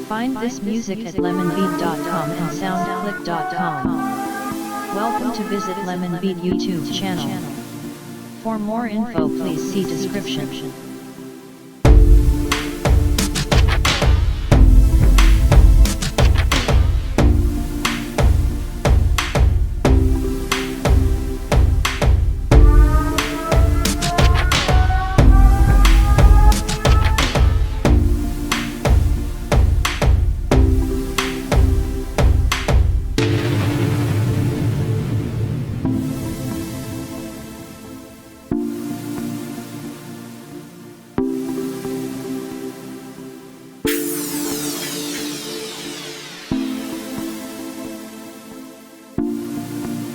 Find this music at lemonbeat.com and soundclick.com. Welcome to visit Lemonbeat YouTube channel. For more info, please see description.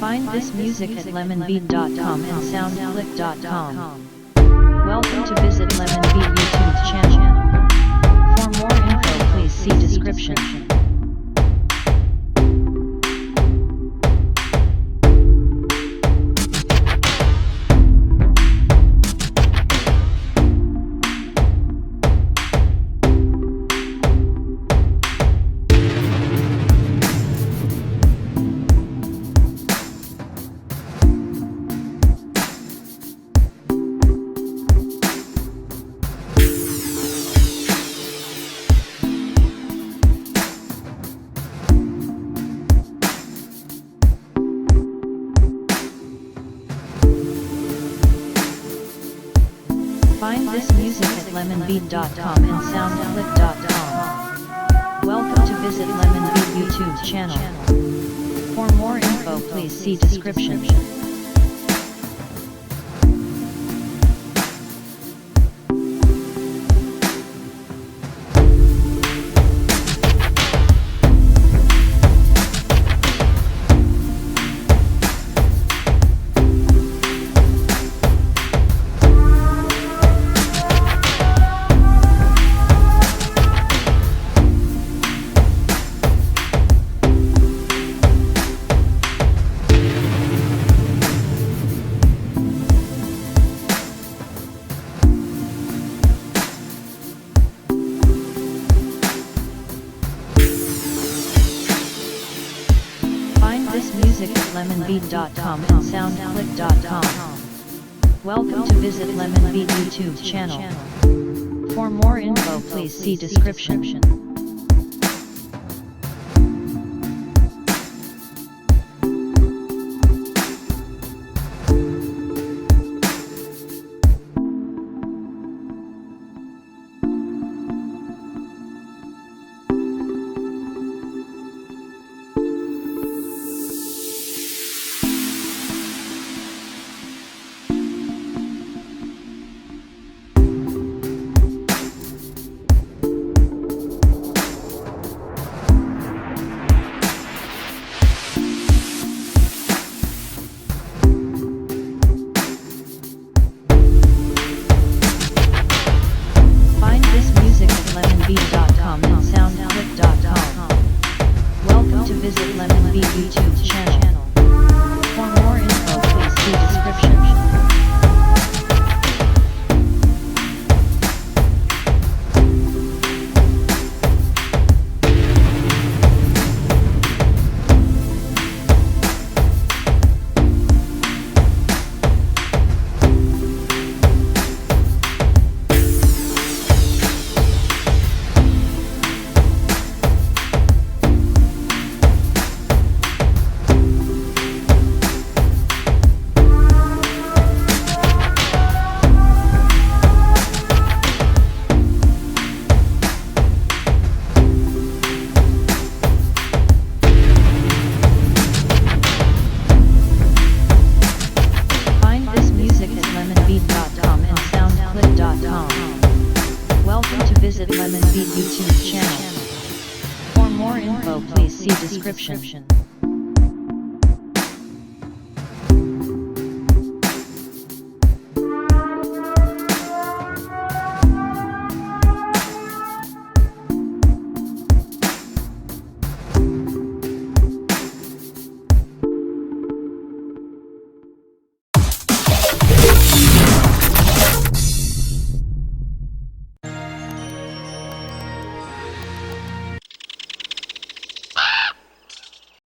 Find this music at lemonbeat.com and soundclick.com. Welcome to visit Lemonbeat YouTube channel. For more info, please see description. Find this music at lemonbeat.com and soundclick.com. Welcome to visit Lemonbeat YouTube channel. For more info, please see description. This music at lemonbeat.com and soundclick.com. Welcome to visit Lemonbeat YouTube channel. For more info, please see description. lemonbeat.com and soundclick.com. Welcome to visit Lemonbeat YouTube channel. For more info, please see description. Welcome to visit Lemonbeat YouTube channel. For more info, please see description.